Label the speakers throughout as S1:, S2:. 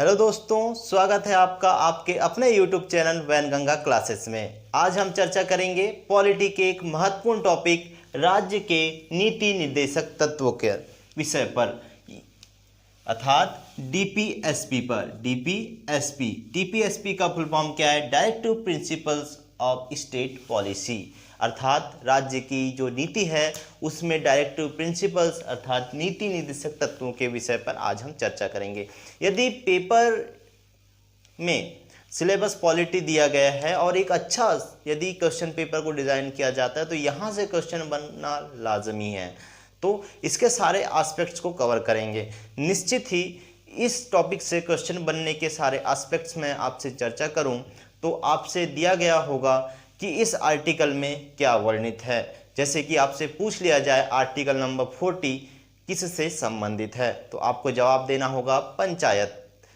S1: Hello दोस्तों, स्वागत है आपका आपके अपने YouTube चैनल वैनगंगा क्लासेस में। आज हम चर्चा करेंगे पॉलिटी के एक महत्वपूर्ण टॉपिक राज्य के नीति निर्देशक तत्वों के विषय पर, अर्थात डीपीएसपी पर। डीपीएसपी का फुल फॉर्म क्या है? Directive principles of state policy. अर्थात राज्य की जो नीति है उसमें डायरेक्टिव प्रिंसिपल्स अर्थात नीति निर्देशक तत्वों के विषय पर आज हम चर्चा करेंगे। यदि पेपर में सिलेबस पॉलिटी दिया गया है और एक अच्छा यदि क्वेश्चन पेपर को डिज़ाइन किया जाता है तो यहाँ से क्वेश्चन बनना लाजमी है। तो इसके सारे एस्पेक्ट्स को कवर करेंगे। निश्चित ही इस टॉपिक से क्वेश्चन बनने के सारे एस्पेक्ट्स में आपसे चर्चा करूं तो आपसे दिया गया होगा कि इस आर्टिकल में क्या वर्णित है। जैसे कि आपसे पूछ लिया जाए आर्टिकल नंबर 40 किससे संबंधित है, तो आपको जवाब देना होगा पंचायत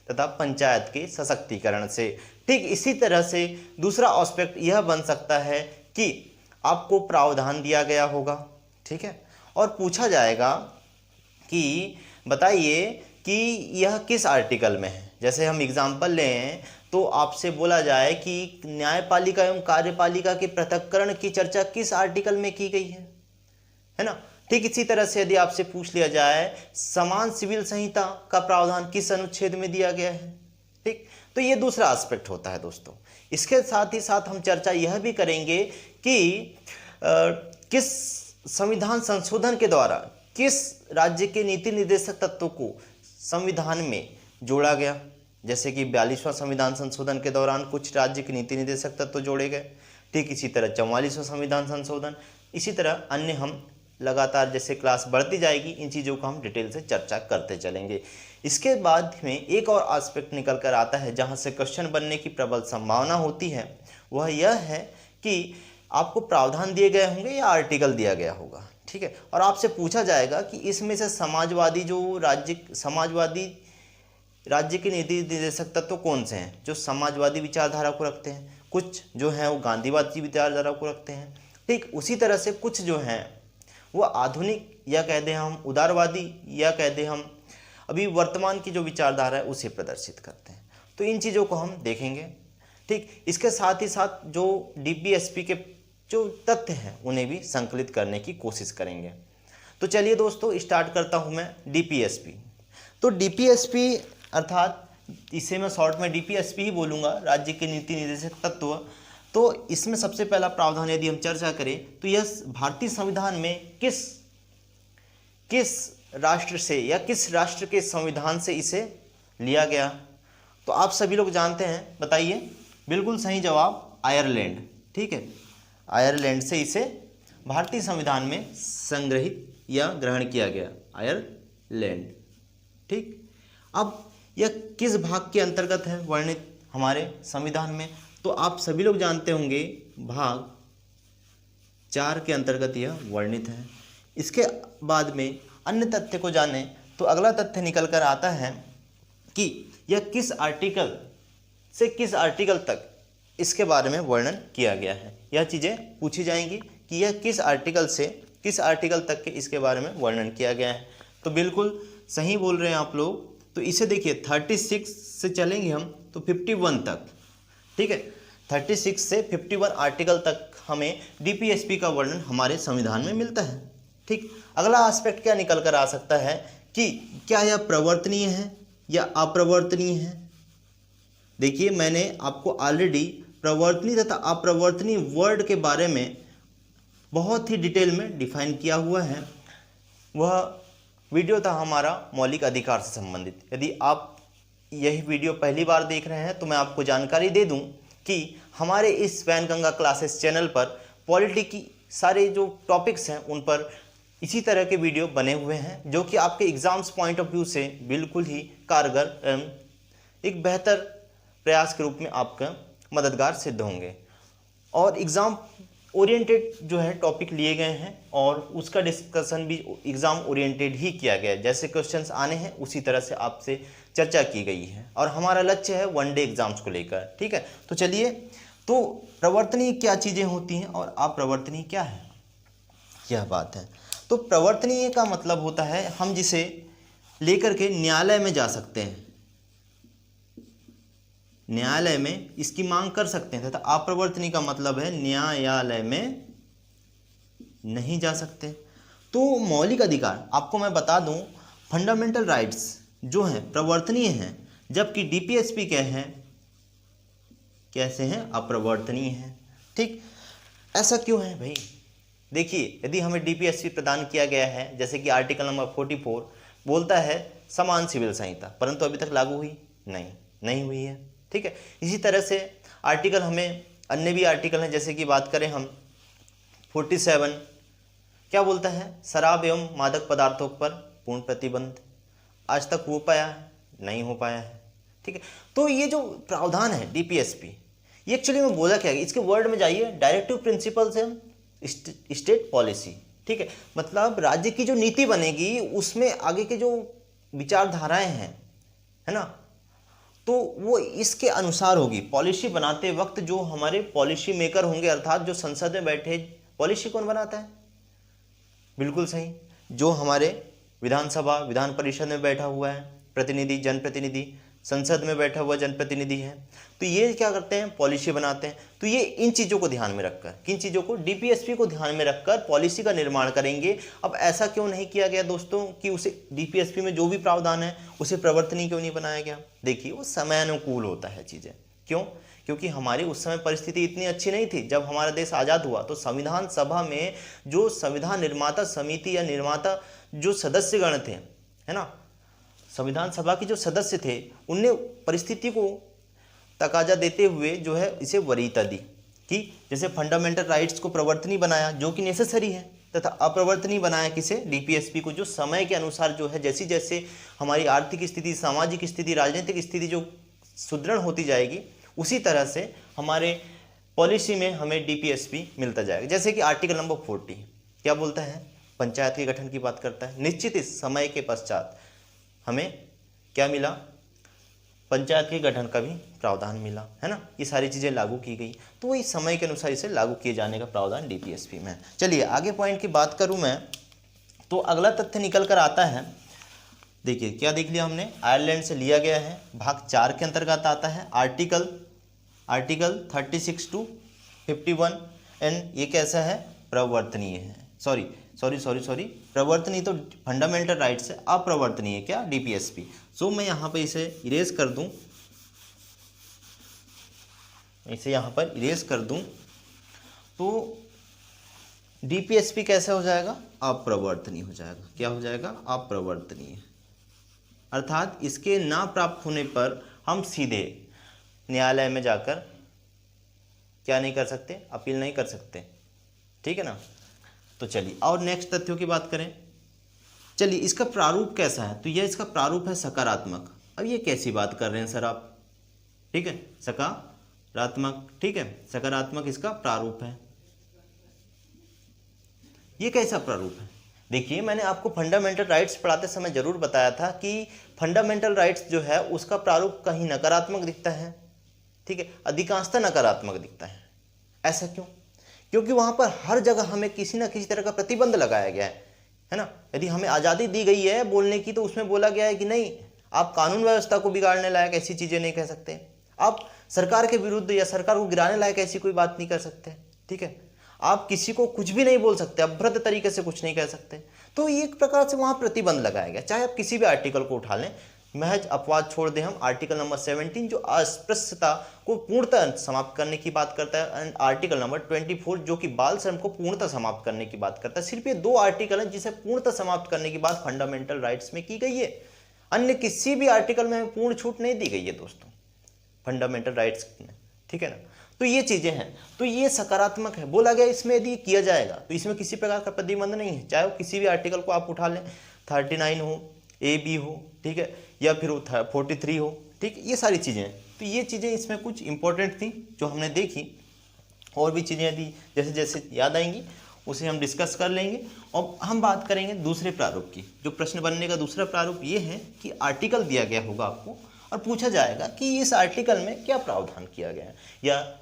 S1: तथा पंचायत के सशक्तिकरण से। ठीक इसी तरह से दूसरा एस्पेक्ट यह बन सकता है कि आपको प्रावधान दिया गया होगा, ठीक है, और पूछा जाएगा कि बताइए कि यह किस आर्टिकल में है। जैसे हम एग्जाम्पल लें तो आपसे बोला जाए कि न्यायपालिका एवं कार्यपालिका के पृथक्करण की चर्चा किस आर्टिकल में की गई है ना। ठीक इसी तरह से यदि आपसे पूछ लिया जाए समान सिविल संहिता का प्रावधान किस अनुच्छेद में दिया गया है, ठीक, तो ये दूसरा एस्पेक्ट होता है दोस्तों। इसके साथ ही साथ हम चर्चा यह भी करेंगे कि किस संविधान संशोधन के द्वारा किस राज्य के नीति निर्देशक तत्वों को संविधान में जोड़ा गया। जैसे कि 42वां संविधान संशोधन के दौरान कुछ राज्य के नीति निर्देशक तत्व जोड़े गए। ठीक इसी तरह 44वां संविधान संशोधन, इसी तरह अन्य हम लगातार जैसे क्लास बढ़ती जाएगी इन चीज़ों को हम डिटेल से चर्चा करते चलेंगे। इसके बाद में एक और एस्पेक्ट निकल कर आता है जहाँ से क्वेश्चन बनने की प्रबल संभावना होती है, वह यह है कि आपको प्रावधान दिए गए होंगे या आर्टिकल दिया गया होगा, ठीक है, और आपसे पूछा जाएगा कि इसमें से समाजवादी राज्य के नीति निर्देशक तत्व कौन से हैं जो समाजवादी विचारधारा को रखते हैं, कुछ जो हैं वो गांधीवादी विचारधारा को रखते हैं। ठीक उसी तरह से कुछ जो हैं वो आधुनिक या कह दें हम उदारवादी या कह दें हम अभी वर्तमान की जो विचारधारा है उसे प्रदर्शित करते हैं। तो इन चीज़ों को हम देखेंगे। ठीक, इसके साथ ही साथ जो डीपीएसपी के जो तथ्य हैं उन्हें भी संकलित करने की कोशिश करेंगे। तो चलिए दोस्तों स्टार्ट करता हूं मैं डीपीएसपी। तो डीपीएसपी अर्थात इसे मैं शॉर्ट में डीपीएसपी ही बोलूँगा, राज्य के नीति निर्देशक तत्व। तो इसमें सबसे पहला प्रावधान यदि हम चर्चा करें तो यह भारतीय संविधान में किस राष्ट्र से या किस राष्ट्र के संविधान से इसे लिया गया। तो आप सभी लोग जानते हैं, बताइए। बिल्कुल सही जवाब आयरलैंड, ठीक है, आयरलैंड से इसे भारतीय संविधान में संग्रहित या ग्रहण किया गया, आयरलैंड। ठीक, अब यह किस भाग के अंतर्गत है वर्णित हमारे संविधान में, तो आप सभी लोग जानते होंगे भाग 4 के अंतर्गत यह वर्णित है। इसके बाद में अन्य तथ्य को जाने तो अगला तथ्य निकल कर आता है कि यह किस आर्टिकल से किस आर्टिकल तक इसके बारे में वर्णन किया गया है। यह चीज़ें पूछी जाएंगी कि यह किस आर्टिकल से किस आर्टिकल तक के इसके बारे में वर्णन किया गया है। तो बिल्कुल सही बोल रहे हैं आप लोग। तो इसे देखिए 36 से चलेंगे हम तो 51 तक, ठीक है, 36 से 51 आर्टिकल तक हमें डीपीएसपी का वर्णन हमारे संविधान में मिलता है। ठीक, अगला एस्पेक्ट क्या निकल कर आ सकता है कि क्या यह प्रवर्तनीय है या अप्रवर्तनीय है। देखिए मैंने आपको ऑलरेडी प्रवर्तनीय तथा अप्रवर्तनीय वर्ड के बारे में बहुत ही डिटेल में डिफाइन किया हुआ है। वह वीडियो था हमारा मौलिक अधिकार से संबंधित। यदि आप यही वीडियो पहली बार देख रहे हैं तो मैं आपको जानकारी दे दूं कि हमारे इस वैनगंगा क्लासेस चैनल पर पॉलिटी की सारे जो टॉपिक्स हैं उन पर इसी तरह के वीडियो बने हुए हैं जो कि आपके एग्जाम्स पॉइंट ऑफ व्यू से बिल्कुल ही कारगर एवं एक बेहतर प्रयास के रूप में आपका मददगार सिद्ध होंगे। और एग्ज़ाम ओरिएंटेड जो है टॉपिक लिए गए हैं और उसका डिस्कशन भी एग्ज़ाम ओरिएंटेड ही किया गया है। जैसे क्वेश्चंस आने हैं उसी तरह से आपसे चर्चा की गई है और हमारा लक्ष्य है वन डे एग्जाम्स को लेकर, ठीक है। तो चलिए, तो प्रवर्तनीय क्या चीज़ें होती हैं और अप्रवर्तनीय क्या है, यह बात है। तो प्रवर्तनीय का मतलब होता है हम जिसे लेकर के न्यायालय में जा सकते हैं, न्यायालय में इसकी मांग कर सकते हैं तथा अप्रवर्तनीय का मतलब है न्यायालय में नहीं जा सकते। तो मौलिक अधिकार आपको मैं बता दूं, फंडामेंटल राइट्स जो हैं प्रवर्तनीय हैं, जबकि डीपीएसपी क्या है, कैसे हैं, अप्रवर्तनीय हैं। ठीक, ऐसा क्यों है भाई? देखिए, यदि हमें डीपीएसपी प्रदान किया गया है, जैसे कि आर्टिकल नंबर 44 बोलता है समान सिविल संहिता, परंतु अभी तक लागू हुई नहीं हुई है। ठीक है, इसी तरह से आर्टिकल हमें अन्य भी आर्टिकल हैं, जैसे कि बात करें हम 47 क्या बोलता है, शराब एवं मादक पदार्थों पर पूर्ण प्रतिबंध। आज तक हो पाया है? नहीं हो पाया है। ठीक है, तो ये जो प्रावधान है डीपीएसपी, ये एक्चुअली में बोला क्या है, इसके वर्ड में जाइए, directive principles and state policy. ठीक है, मतलब राज्य की जो नीति बनेगी उसमें आगे के जो विचारधाराएं हैं, है ना, तो वो इसके अनुसार होगी। पॉलिसी बनाते वक्त जो हमारे पॉलिसी मेकर होंगे, अर्थात जो संसद में बैठे, पॉलिसी कौन बनाता है? बिल्कुल सही, जो हमारे विधानसभा विधान परिषद में बैठा हुआ है प्रतिनिधि, जनप्रतिनिधि, संसद में बैठा हुआ जनप्रतिनिधि है, तो ये क्या करते हैं, पॉलिसी बनाते हैं। तो ये इन चीज़ों को ध्यान में रखकर, किन चीज़ों को, डीपीएसपी को ध्यान में रखकर पॉलिसी का निर्माण करेंगे। अब ऐसा क्यों नहीं किया गया दोस्तों कि उसे डीपीएसपी में जो भी प्रावधान है उसे प्रवर्तनीय क्यों नहीं बनाया गया? देखिए, वो समयानुकूल होता है चीज़ें। क्यों? क्योंकि हमारी उस समय परिस्थिति इतनी अच्छी नहीं थी। जब हमारा देश आज़ाद हुआ तो संविधान सभा में जो संविधान निर्माता समिति या निर्माता जो सदस्यगण थे, है ना, संविधान सभा के जो सदस्य थे, उनने परिस्थिति को तकाजा देते हुए जो है इसे वरीयता दी कि जैसे फंडामेंटल राइट्स को प्रवर्तनीय बनाया जो कि नेसेसरी है, तथा अप्रवर्तनीय बनाया किसे, डीपीएसपी को, जो समय के अनुसार जो है जैसी जैसे हमारी आर्थिक स्थिति, सामाजिक स्थिति, राजनीतिक स्थिति जो सुदृढ़ होती जाएगी, उसी तरह से हमारे पॉलिसी में हमें डीपीएसपी मिलता जाएगा। जैसे कि आर्टिकल नंबर 40 क्या बोलता है, पंचायत के गठन की बात करता है। निश्चित समय के पश्चात हमें क्या मिला, पंचायत के गठन का भी प्रावधान मिला, है ना, ये सारी चीज़ें लागू की गई। तो वही समय के अनुसार इसे लागू किए जाने का प्रावधान डीपीएसपी में। चलिए आगे पॉइंट की बात करूं मैं, तो अगला तथ्य निकल कर आता है, देखिए क्या देख लिया हमने, आयरलैंड से लिया गया है, भाग 4 के अंतर्गत आता है, आर्टिकल 36 to 51, एंड ये कैसा है, प्रवर्तनीय है। सॉरी, प्रवर्तनीय तो फंडामेंटल राइट्स है, अप्रवर्तनीय क्या, डीपीएसपी। सो मैं यहाँ पे इसे इरेज कर दूं, तो डीपीएसपी कैसा हो जाएगा, अप्रवर्तनीय हो जाएगा। क्या हो जाएगा, अप्रवर्तनीय, अर्थात इसके ना प्राप्त होने पर हम सीधे न्यायालय में जाकर क्या नहीं कर सकते, अपील नहीं कर सकते। ठीक है ना। तो चलिए और नेक्स्ट तथ्यों की बात करें। चलिए इसका प्रारूप कैसा है, तो यह इसका प्रारूप है सकारात्मक। अब ये कैसी बात कर रहे हैं सर आप, ठीक है, सकारात्मक, ठीक है, सकारात्मक इसका प्रारूप है। ये कैसा प्रारूप है, देखिए मैंने आपको फंडामेंटल राइट्स पढ़ाते समय जरूर बताया था कि फंडामेंटल राइट्स जो है उसका प्रारूप कहीं नकारात्मक दिखता है, ठीक है, अधिकांशतः नकारात्मक दिखता है। ऐसा क्यों? क्योंकि वहां पर हर जगह हमें किसी ना किसी तरह का प्रतिबंध लगाया गया है ना। यदि हमें आज़ादी दी गई है बोलने की, तो उसमें बोला गया है कि नहीं, आप कानून व्यवस्था को बिगाड़ने लायक ऐसी चीज़ें नहीं कह सकते, आप सरकार के विरुद्ध या सरकार को गिराने लायक ऐसी कोई बात नहीं कर सकते, ठीक है, आप किसी को कुछ भी नहीं बोल सकते, अभद्र तरीके से कुछ नहीं कह सकते। तो एक प्रकार से वहाँ प्रतिबंध लगाया गया। चाहे आप किसी भी आर्टिकल को उठा लें, महज अपवाद छोड़ दें हम, आर्टिकल नंबर 17 जो अस्पृश्यता को पूर्णतः समाप्त करने की बात करता है, एंड आर्टिकल नंबर 24 जो कि बाल श्रम को पूर्णतः समाप्त करने की बात करता है। सिर्फ ये 2 आर्टिकल हैं जिसे पूर्णतः समाप्त करने की बात फंडामेंटल राइट्स में की गई है। अन्य किसी भी आर्टिकल में पूर्ण छूट नहीं दी गई है दोस्तों फंडामेंटल राइट्स में, ठीक है ना। तो ये चीज़ें हैं, तो ये सकारात्मक है। बोला गया इसमें यदि किया जाएगा तो इसमें किसी प्रकार का प्रतिबंध नहीं है, चाहे वो किसी भी आर्टिकल को आप उठा लें, 39 हो, AB हो, ठीक है, या फिर 43 हो, ठीक, ये सारी चीज़ें हैं। तो ये चीज़ें इसमें कुछ इंपॉर्टेंट थी जो हमने देखी। और भी चीज़ें यदि जैसे जैसे याद आएंगी उसे हम डिस्कस कर लेंगे। और हम बात करेंगे दूसरे प्रारूप की। जो प्रश्न बनने का दूसरा प्रारूप ये है कि आर्टिकल दिया गया होगा आपको और पूछा जाएगा कि इस आर्टिकल में क्या प्रावधान किया गया है, या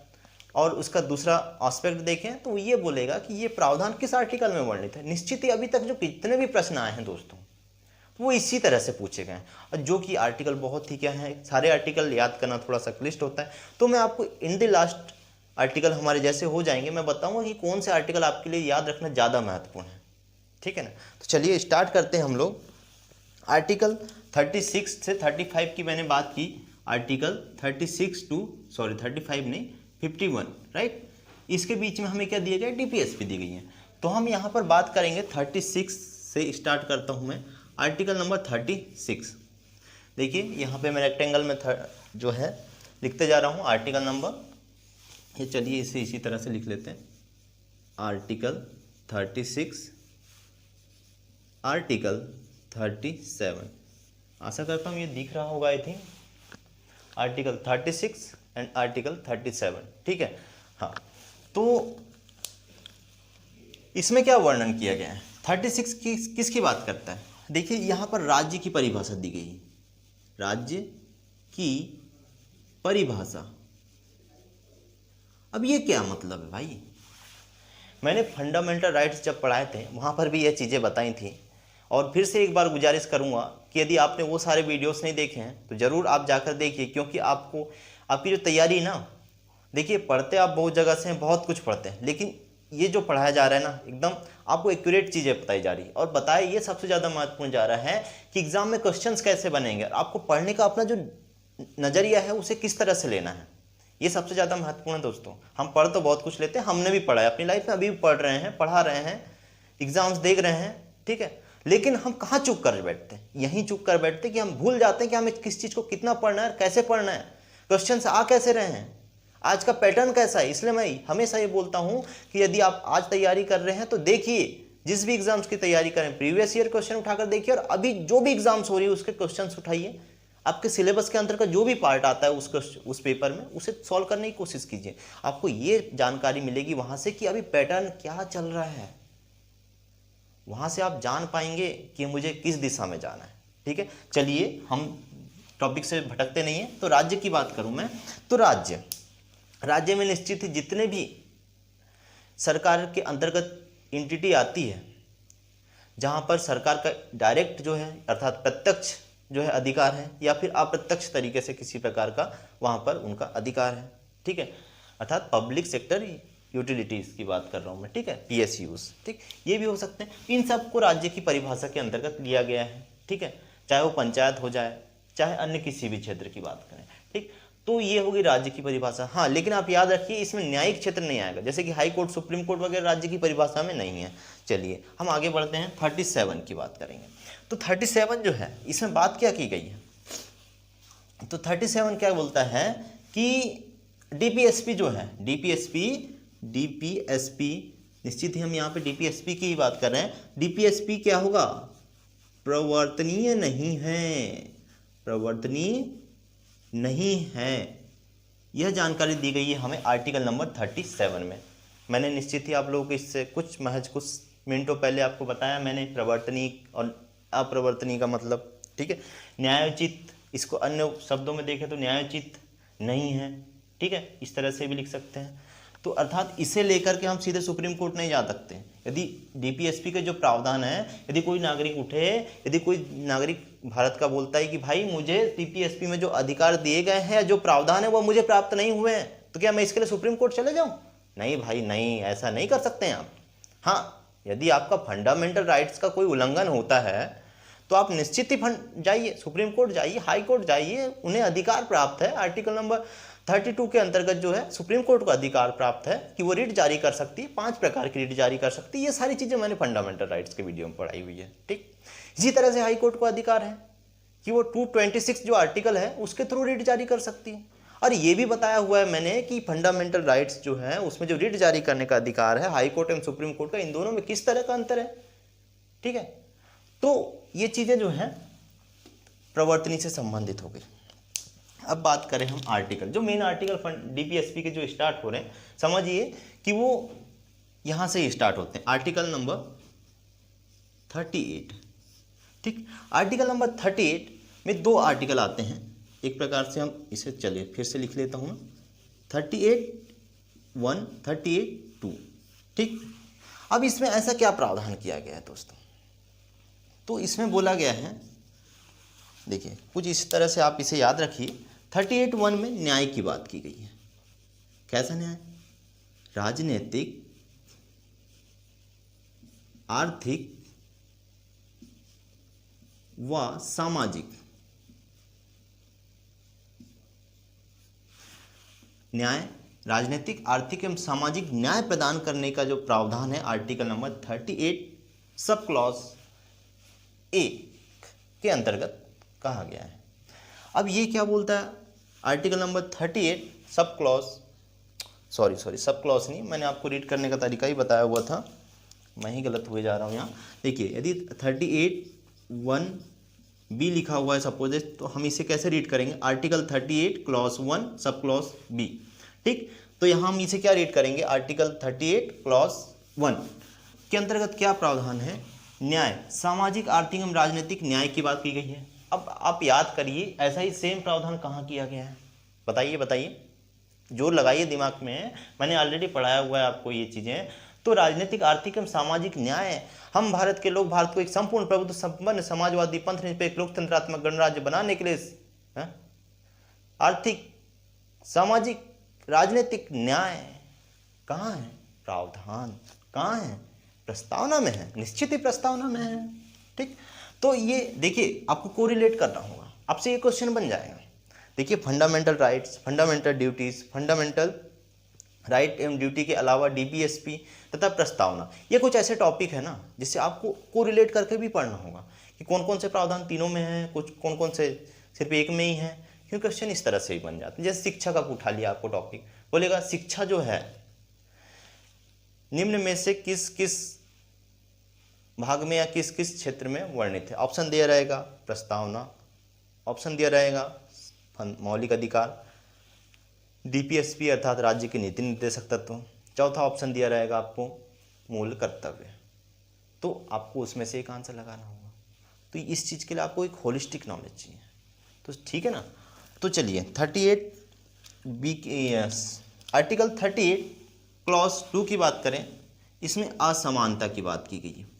S1: और उसका दूसरा एस्पेक्ट देखें तो ये बोलेगा कि ये प्रावधान किस आर्टिकल में वर्णित है। निश्चित ही अभी तक जो कितने भी प्रश्न आए हैं दोस्तों, तो वो इसी तरह से पूछे गए हैं, और जो कि आर्टिकल बहुत ही क्या है, सारे आर्टिकल याद करना थोड़ा सा क्लिष्ट होता है। तो मैं आपको इन द लास्ट आर्टिकल हमारे जैसे हो जाएंगे, मैं बताऊंगा कि कौन से आर्टिकल आपके लिए याद रखना ज़्यादा महत्वपूर्ण है, ठीक है ना। तो चलिए स्टार्ट करते हैं हम लोग। आर्टिकल 36 से 35 की मैंने बात की, आर्टिकल 36 टू 35 नहीं 51, राइट। इसके बीच में हमें क्या दिया गया, डीपीएसपी दी गई है। तो हम यहाँ पर बात करेंगे 36 से स्टार्ट करता हूँ मैं, आर्टिकल नंबर 36। देखिए यहाँ पे मैं रेक्टेंगल में जो है लिखते जा रहा हूँ आर्टिकल नंबर, ये चलिए इसे इसी तरह से लिख लेते हैं, आर्टिकल 36, आर्टिकल 37। आशा करता हूँ ये दिख रहा होगा, I think article 36 and article 37, ठीक है। हाँ, तो इसमें क्या वर्णन किया गया है, 36 किसकी बात करता है। देखिए यहाँ पर राज्य की परिभाषा दी गई है, राज्य की परिभाषा। अब ये क्या मतलब है भाई, मैंने फंडामेंटल राइट्स जब पढ़ाए थे वहाँ पर भी ये चीज़ें बताई थी, और फिर से एक बार गुजारिश करूँगा कि यदि आपने वो सारे वीडियोस नहीं देखे हैं तो ज़रूर आप जाकर देखिए, क्योंकि आपको आपकी जो तैयारी ना, देखिए पढ़ते आप बहुत जगह से हैं, बहुत कुछ पढ़ते हैं, लेकिन ये जो पढ़ाया जा रहा है ना, एकदम आपको एक्यूरेट चीज़ें बताई जा रही है, और बताया ये सबसे ज़्यादा महत्वपूर्ण जा रहा है कि एग्जाम में क्वेश्चंस कैसे बनेंगे, आपको पढ़ने का अपना जो नज़रिया है उसे किस तरह से लेना है, ये सबसे ज़्यादा महत्वपूर्ण है दोस्तों। हम पढ़ तो बहुत कुछ लेते हैं, हमने भी पढ़ा है अपनी लाइफ में, अभी भी पढ़ रहे हैं, पढ़ा रहे हैं, एग्जाम्स देख रहे हैं, ठीक है। लेकिन हम कहाँ चूक कर बैठते हैं, यहीं चूक कर बैठते हैं कि हम भूल जाते हैं कि हमें किस चीज़ को कितना पढ़ना है, कैसे पढ़ना है, क्वेश्चन आ कैसे रहे हैं, आज का पैटर्न कैसा है। इसलिए मैं हमेशा ये बोलता हूँ कि यदि आप आज तैयारी कर रहे हैं तो देखिए, जिस भी एग्जाम्स की तैयारी करें प्रीवियस ईयर क्वेश्चन उठाकर देखिए, और अभी जो भी एग्जाम्स हो रही है उसके क्वेश्चन उठाइए, आपके सिलेबस के अंतर्गत जो भी पार्ट आता है उस पेपर में उसे सॉल्व करने की कोशिश कीजिए। आपको ये जानकारी मिलेगी वहाँ से कि अभी पैटर्न क्या चल रहा है, वहाँ से आप जान पाएंगे कि मुझे किस दिशा में जाना है, ठीक है। चलिए हम टॉपिक से भटकते नहीं हैं। तो राज्य की बात करूँ मैं, तो राज्य में निश्चित ही जितने भी सरकार के अंतर्गत एंटिटी आती है, जहाँ पर सरकार का डायरेक्ट जो है अर्थात प्रत्यक्ष जो है अधिकार है, या फिर अप्रत्यक्ष तरीके से किसी प्रकार का वहाँ पर उनका अधिकार है, ठीक है, अर्थात पब्लिक सेक्टर यूटिलिटीज़ की बात कर रहा हूँ मैं, ठीक है, PSUs, ठीक, ये भी हो सकते हैं। इन सबको राज्य की परिभाषा के अंतर्गत लिया गया है, ठीक है, चाहे वो पंचायत हो जाए, चाहे अन्य किसी भी क्षेत्र की बात करें, ठीक। तो ये होगी राज्य की परिभाषा। हाँ, लेकिन आप याद रखिए इसमें न्यायिक क्षेत्र नहीं आएगा, जैसे कि हाई कोर्ट, सुप्रीम कोर्ट वगैरह राज्य की परिभाषा में नहीं है। चलिए हम आगे बढ़ते हैं, 37 की बात करेंगे। तो 37 जो है इसमें बात क्या की गई है, तो 37 क्या बोलता है कि DPSP जो है, DPSP निश्चित ही हम यहाँ पे DPSP की ही बात कर रहे हैं। DPSP क्या होगा, प्रवर्तनीय नहीं है, प्रवर्तनीय नहीं है, यह जानकारी दी गई है हमें आर्टिकल नंबर 37 में। मैंने निश्चित ही आप लोगों को इससे कुछ मिनटों पहले आपको बताया मैंने प्रवर्तनीय और अप्रवर्तनीय का मतलब, ठीक है। न्यायोचित, इसको अन्य शब्दों में देखें तो न्यायोचित नहीं है, ठीक है, इस तरह से भी लिख सकते हैं। तो अर्थात इसे लेकर के हम सीधे सुप्रीम कोर्ट नहीं जा सकते। यदि DPSP के जो प्रावधान है, यदि कोई नागरिक उठे, यदि कोई नागरिक भारत का बोलता है कि भाई मुझे DPSP में जो अधिकार दिए गए हैं, जो प्रावधान है वो मुझे प्राप्त नहीं हुए हैं, तो क्या मैं इसके लिए सुप्रीम कोर्ट चले जाऊँ? नहीं भाई नहीं, ऐसा नहीं कर सकते हैं आप। हाँ, यदि आपका फंडामेंटल राइट्स का कोई उल्लंघन होता है तो आप निश्चित ही जाइए, सुप्रीम कोर्ट जाइए, हाई कोर्ट जाइए, उन्हें अधिकार प्राप्त है। आर्टिकल नंबर 32 के अंतर्गत जो है सुप्रीम कोर्ट को अधिकार प्राप्त है कि वो रिट जारी कर सकती है, 5 प्रकार की रिट जारी कर सकती है। ये सारी चीज़ें मैंने फंडामेंटल राइट्स के वीडियो में पढ़ाई हुई है, ठीक। इसी तरह से हाई कोर्ट को अधिकार है कि वो 226 जो आर्टिकल है उसके थ्रू रिट जारी कर सकती है। और ये भी बताया हुआ है मैंने कि फंडामेंटल राइट्स जो है उसमें जो रिट जारी करने का अधिकार है हाई कोर्ट एवं सुप्रीम कोर्ट का, इन दोनों में किस तरह का अंतर है, ठीक है। तो ये चीज़ें जो हैं प्रवर्तनी से संबंधित हो गई। अब बात करें हम आर्टिकल, जो मेन आर्टिकल DPSP के जो स्टार्ट हो रहे हैं, समझिए कि वो यहाँ से ही स्टार्ट होते हैं, आर्टिकल नंबर 38, ठीक। आर्टिकल नंबर 38 में 2 आर्टिकल आते हैं, एक प्रकार से हम इसे चलिए फिर से लिख लेता हूँ, 38(1), 38(2), ठीक। अब इसमें ऐसा क्या प्रावधान किया गया है दोस्तों, तो इसमें बोला गया है, देखिए कुछ इस तरह से आप इसे याद रखिए। 38(1) में न्याय की बात की गई है। कैसा न्याय? राजनीतिक, आर्थिक व सामाजिक न्याय, राजनीतिक, आर्थिक एवं सामाजिक न्याय प्रदान करने का जो प्रावधान है article number 38 sub clause A के अंतर्गत कहा गया है। अब ये क्या बोलता है article number 38 sub clause, sorry sub clause नहीं, मैंने आपको रीड करने का तरीका ही बताया हुआ था, मैं ही गलत हुए जा रहा हूँ यहाँ। देखिए यदि 38(1) बी लिखा हुआ है सपोज, तो हम इसे कैसे रीड करेंगे? Article 38 clause 1 sub clause B. ठीक, तो यहाँ हम इसे क्या रीड करेंगे? आर्टिकल 38 क्लॉज 1 के अंतर्गत क्या प्रावधान है? न्याय, सामाजिक, आर्थिक एवं राजनीतिक न्याय की बात की गई है। अब आप याद करिए, ऐसा ही सेम प्रावधान कहाँ किया गया है? बताइए, जोर लगाइए दिमाग में, मैंने ऑलरेडी पढ़ाया हुआ है आपको ये चीज़ें। तो राजनीतिक, आर्थिक एवं सामाजिक न्याय, हम भारत के लोग भारत को एक संपूर्ण प्रभुत्व संपन्न समाजवादी पंथ निरपेक्ष लोकतंत्रात्मक गणराज्य बनाने के लिए आर्थिक, सामाजिक, राजनीतिक न्याय कहाँ है? प्रावधान कहाँ है? प्रस्तावना में है, निश्चित ही प्रस्तावना में है। ठीक, तो ये देखिए आपको कोरिलेट करना होगा, आपसे ये क्वेश्चन बन जाएगा। देखिए fundamental rights, fundamental duties, fundamental right एवं ड्यूटी के अलावा डीपीएसपी तथा प्रस्तावना, ये कुछ ऐसे टॉपिक है ना जिससे आपको कोरिलेट करके भी पढ़ना होगा कि कौन कौन से प्रावधान तीनों में हैं, कुछ कौन कौन से सिर्फ एक में ही है। क्योंकि क्वेश्चन इस तरह से ही बन जाते हैं। जैसे शिक्षा का उठा लिया आपको टॉपिक, बोलेगा शिक्षा जो है निम्न में से किस किस भाग में या किस किस क्षेत्र में वर्णित है? ऑप्शन दिया रहेगा प्रस्तावना, ऑप्शन दिया रहेगा मौलिक अधिकार, डीपीएसपी अर्थात राज्य के नीति निर्देशक तत्व, चौथा ऑप्शन दिया रहेगा आपको मूल कर्तव्य। तो आपको उसमें से एक आंसर लगाना होगा। तो इस चीज़ के लिए आपको एक होलिस्टिक नॉलेज चाहिए। तो ठीक है ना, तो चलिए 38 बी आर्टिकल 38 क्लॉज 2 की बात करें, इसमें असमानता की बात की गई है।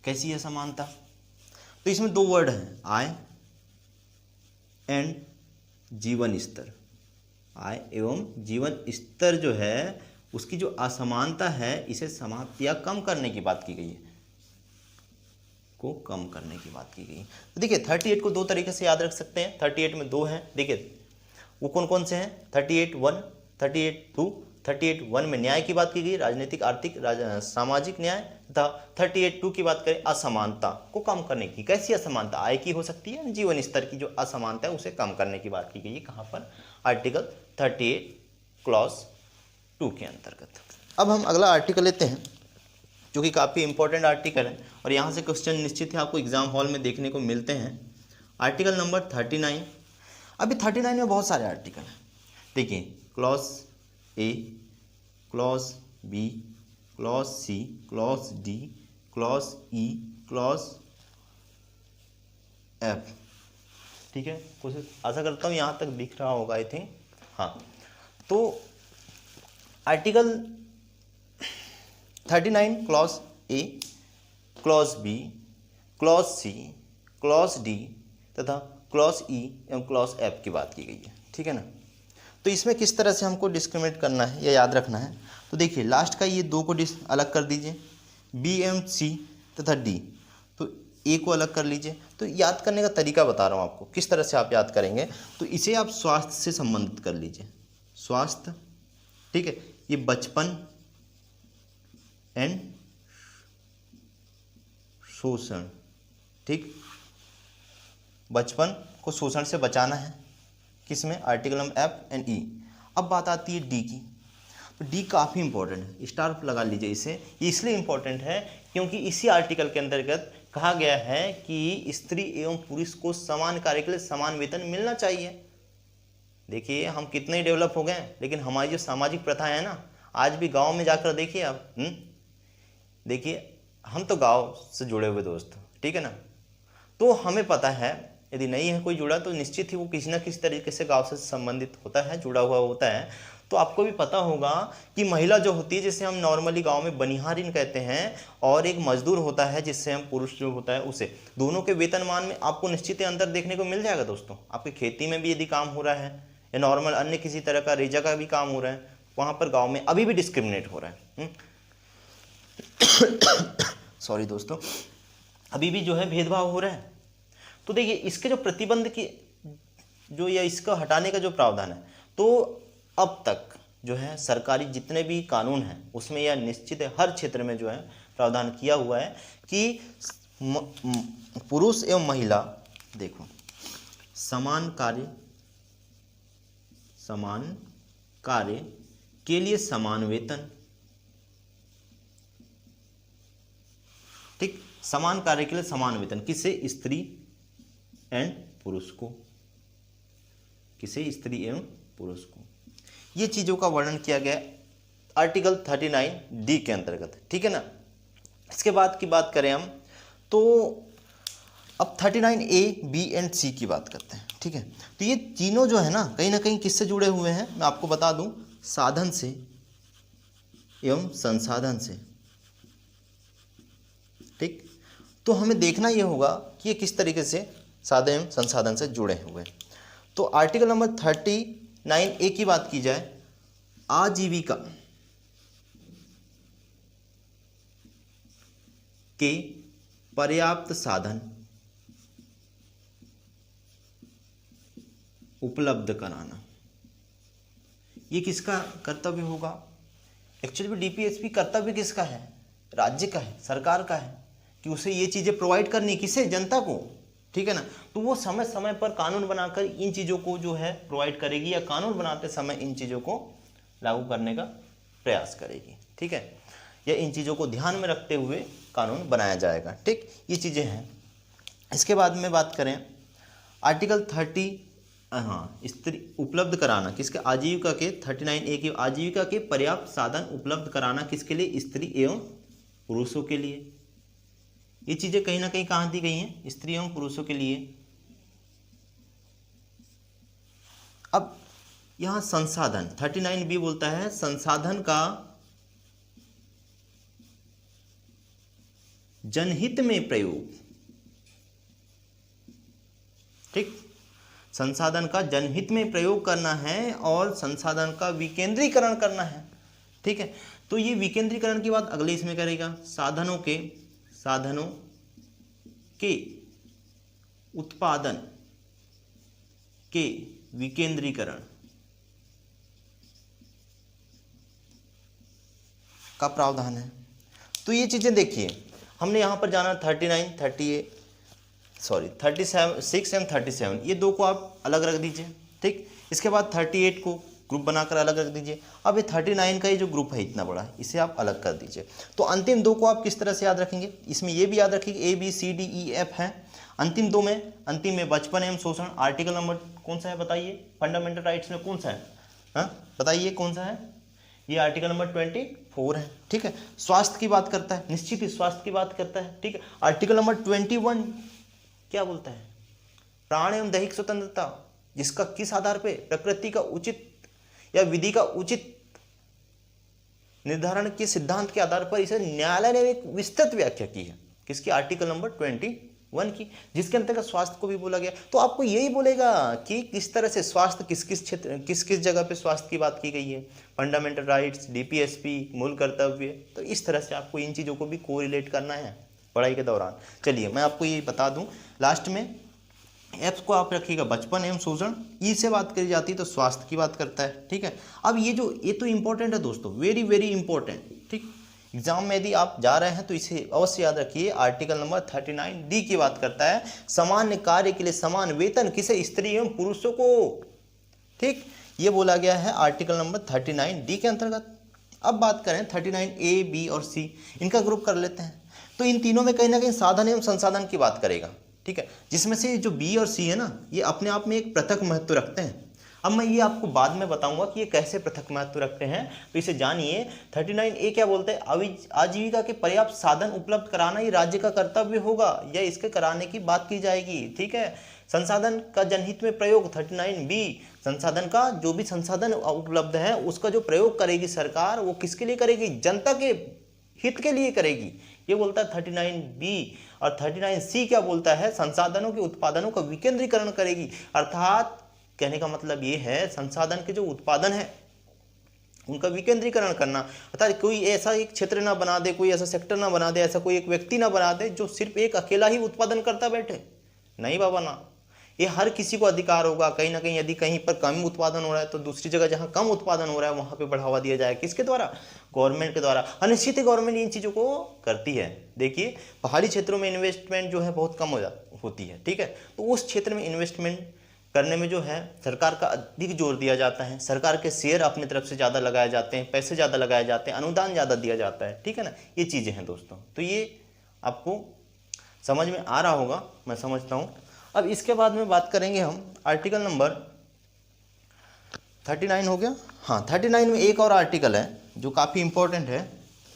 S1: कैसी असमानता? तो इसमें दो वर्ड हैं, आय एंड जीवन स्तर। आय एवं जीवन स्तर जो है उसकी जो असमानता है इसे समाप्त या कम करने की बात की गई है, को कम करने की बात की गई है। तो देखिए 38 को दो तरीके से याद रख सकते हैं। 38 में दो हैं, देखिए वो कौन कौन से हैं? 38(1), 38(2). 38(1) में न्याय की बात की गई, राजनीतिक, आर्थिक, सामाजिक न्याय, तथा 38(2) की बात करें असमानता को कम करने की। कैसी असमानता? आय की हो सकती है, जीवन स्तर की जो असमानता है उसे कम करने की बात की गई है। कहाँ पर? आर्टिकल 38 क्लॉज 2 के अंतर्गत। अब हम अगला आर्टिकल लेते हैं जो कि काफ़ी इंपॉर्टेंट आर्टिकल है और यहाँ से क्वेश्चन निश्चित है आपको एग्जाम हॉल में देखने को मिलते हैं। Article number 39। अभी 39 में बहुत सारे आर्टिकल हैं। देखिए clause A, clause B, clause C, clause D, clause E, clause F. ठीक है, कोशिश आशा करता हूँ यहाँ तक दिख रहा होगा, आई थिंक। हाँ, तो article 39 clause A, clause B, clause C, clause D तथा क्लॉज ई एवं क्लॉज एफ की बात की गई है। ठीक है ना, तो इसमें किस तरह से हमको डिस्क्रिमिनेट करना है या याद रखना है? तो देखिए लास्ट का ये दो को अलग कर दीजिए, बी एम सी तथा डी, तो ए को अलग कर लीजिए। तो याद करने का तरीका बता रहा हूँ आपको किस तरह से आप याद करेंगे। तो इसे आप स्वास्थ्य से संबंधित कर लीजिए, स्वास्थ्य। ठीक है, ये बचपन एंड शोषण। ठीक, बचपन को शोषण से बचाना है, किसमें? आर्टिकल नंबर एफ एंड ई। अब बात आती है डी की, तो डी काफ़ी इंपॉर्टेंट है, स्टार लगा लीजिए इसे। ये इसलिए इंपॉर्टेंट है क्योंकि इसी आर्टिकल के अंतर्गत कहा गया है कि स्त्री एवं पुरुष को समान कार्य के लिए समान वेतन मिलना चाहिए। देखिए हम कितने ही डेवलप हो गए, लेकिन हमारी जो सामाजिक प्रथा है ना, आज भी गाँव में जाकर देखिए आप। देखिए हम तो गाँव से जुड़े हुए दोस्त, ठीक है ना, तो हमें पता है यदि नहीं है कोई जुड़ा तो निश्चित ही वो किसी न किसी तरीके से गांव से संबंधित होता है, जुड़ा हुआ होता है। तो आपको भी पता होगा कि महिला जो होती है जिसे हम नॉर्मली गांव में बनिहारिन कहते हैं, और एक मजदूर होता है जिससे हम पुरुष जो होता है उसे, दोनों के वेतनमान में आपको निश्चित अंतर देखने को मिल जाएगा दोस्तों। आपकी खेती में भी यदि काम हो रहा है या नॉर्मल अन्य किसी तरह का रेजा का भी काम हो रहा है, वहाँ पर गाँव में अभी भी डिस्क्रिमिनेट हो रहा है। सॉरी दोस्तों, अभी भी जो है भेदभाव हो रहा है। तो देखिए इसके जो प्रतिबंध की जो या इसका हटाने का जो प्रावधान है, तो अब तक जो है सरकारी जितने भी कानून हैं उसमें यह निश्चित है, हर क्षेत्र में जो है प्रावधान किया हुआ है कि पुरुष एवं महिला देखो समान कार्य के लिए समान वेतन, ठीक, समान कार्य के लिए समान वेतन, किसे, स्त्री एंड पुरुष को, किसे, स्त्री एवं पुरुष को। ये चीजों का वर्णन किया गया आर्टिकल 39D के अंतर्गत, ठीक है ना। इसके बाद की बात करें हम तो अब 39A, B एंड C की बात करते हैं, ठीक है। तो ये तीनों जो है ना कहीं किससे जुड़े हुए हैं, मैं आपको बता दूं, साधन से एवं संसाधन से, ठीक। तो हमें देखना ये होगा कि ये किस तरीके से साधन एवं संसाधन से जुड़े हुए। तो आर्टिकल नंबर 39A की बात की जाए, आजीविका के पर्याप्त साधन उपलब्ध कराना, ये किसका कर्तव्य होगा। एक्चुअली डीपीएसपी कर्तव्य किसका है, राज्य का है, सरकार का है, कि उसे ये चीज़ें प्रोवाइड करनी, किसे, जनता को, ठीक है ना। तो वो समय समय पर कानून बनाकर इन चीज़ों को जो है प्रोवाइड करेगी, या कानून बनाते समय इन चीज़ों को लागू करने का प्रयास करेगी, ठीक है, या इन चीज़ों को ध्यान में रखते हुए कानून बनाया जाएगा, ठीक। ये चीज़ें हैं। इसके बाद में बात करें आर्टिकल 30, स्त्री उपलब्ध कराना किसके, आजीविका के 39A की, आजीविका के पर्याप्त साधन उपलब्ध कराना किसके लिए, स्त्री एवं पुरुषों के लिए। ये चीजें कहीं ना कहीं कहाँ दी गई हैं, स्त्री एवं पुरुषों के लिए। अब यहां संसाधन 39B बोलता है संसाधन का जनहित में प्रयोग, ठीक, संसाधन का जनहित में प्रयोग करना है और संसाधन का विकेंद्रीकरण करना है, ठीक है। तो ये विकेंद्रीकरण की बात अगले इसमें करेगा, साधनों के उत्पादन के विकेंद्रीकरण का प्रावधान है। तो ये चीजें देखिए, हमने यहां पर जाना 39, 36 एंड 37, ये दो को आप अलग रख दीजिए, ठीक। इसके बाद 38 को ग्रुप बनाकर अलग रख दीजिए। अब ये 39 का ये जो ग्रुप है इतना बड़ा, इसे आप अलग कर दीजिए। तो अंतिम दो को आप किस तरह से याद रखेंगे, इसमें ये भी याद रखिए ABCDEF है। अंतिम में बचपन एवं शोषण, आर्टिकल नंबर कौन सा है बताइए, फंडामेंटल राइट्स में कौन सा है, हाँ बताइए कौन सा है, ये आर्टिकल नंबर 24 है, ठीक है। स्वास्थ्य की बात करता है, निश्चित ही स्वास्थ्य की बात करता है, ठीक है। आर्टिकल नंबर 21 क्या बोलता है, प्राण एवं दैहिक स्वतंत्रता, जिसका किस आधार पे, प्रकृति का उचित या विधि का उचित निर्धारण के सिद्धांत के आधार पर इसे न्यायालय ने एक विस्तृत व्याख्या की है, किसकी, आर्टिकल नंबर 21 की, जिसके अंतर्गत स्वास्थ्य को भी बोला गया। तो आपको यही बोलेगा कि किस तरह से स्वास्थ्य किस किस क्षेत्र किस किस जगह पे स्वास्थ्य की बात की गई है, फंडामेंटल राइट्स, डीपीएसपी, मूल कर्तव्य। तो इस तरह से आपको इन चीज़ों को भी कोरिलेट करना है पढ़ाई के दौरान। चलिए मैं आपको ये बता दूं, लास्ट में एफ को आप रखिएगा बचपन एवं शोषण, ई से बात करी जाती है तो स्वास्थ्य की बात करता है, ठीक है। अब ये तो इंपॉर्टेंट है दोस्तों, वेरी वेरी इंपॉर्टेंट, ठीक। एग्जाम में यदि आप जा रहे हैं तो इसे अवश्य याद रखिए। आर्टिकल नंबर 39D की बात करता है सामान्य कार्य के लिए समान वेतन किसे, स्त्री एवं पुरुषों को, ठीक। ये बोला गया है आर्टिकल नंबर 39D के अंतर्गत। अब बात करें 39A, B और C, इनका ग्रुप कर लेते हैं। तो इन तीनों में कहीं ना कहीं साधन एवं संसाधन की बात करेगा, ठीक है। जिसमें से जो B और C है ना, ये अपने आप में एक पृथक महत्व रखते हैं। अब मैं ये आपको बाद में बताऊंगा कि ये कैसे पृथक महत्व रखते हैं, तो इसे जानिए। 39A क्या बोलते हैं, आजीविका के पर्याप्त साधन उपलब्ध कराना ये राज्य का कर्तव्य होगा या इसके कराने की बात की जाएगी। ठीक है, संसाधन का जनहित में प्रयोग 39B, संसाधन का जो भी संसाधन उपलब्ध है उसका जो प्रयोग करेगी सरकार वो किसके लिए करेगी, जनता के हित के लिए करेगी, ये बोलता है 39B। और 39C क्या बोलता है, संसाधनों के उत्पादनों का विकेंद्रीकरण करेगी, अर्थात कहने का मतलब ये है संसाधन के जो उत्पादन है उनका विकेंद्रीकरण करना, अर्थात कोई ऐसा एक क्षेत्र ना बना दे, कोई ऐसा सेक्टर ना बना दे, ऐसा कोई एक व्यक्ति ना बना दे जो सिर्फ एक अकेला ही उत्पादन करता बैठे, नहीं बाबा ना, ये हर किसी को अधिकार होगा। कहीं ना कहीं यदि कहीं पर कम उत्पादन हो रहा है तो दूसरी जगह जहां कम उत्पादन हो रहा है वहां पे बढ़ावा दिया जाए, किसके द्वारा, गवर्नमेंट के द्वारा। अनिश्चित गवर्नमेंट इन चीज़ों को करती है। देखिए पहाड़ी क्षेत्रों में इन्वेस्टमेंट जो है बहुत कम होती है, ठीक है, तो उस क्षेत्र में इन्वेस्टमेंट करने में जो है सरकार का अधिक जोर दिया जाता है, सरकार के शेयर अपनी तरफ से ज़्यादा लगाए जाते हैं, पैसे ज़्यादा लगाए जाते हैं, अनुदान ज़्यादा दिया जाता है, ठीक है ना, ये चीज़ें हैं दोस्तों। तो ये आपको समझ में आ रहा होगा, मैं समझता हूँ। अब इसके बाद में बात करेंगे हम आर्टिकल नंबर 39 हो गया। हाँ, 39 में एक और आर्टिकल है जो काफ़ी इंपॉर्टेंट है,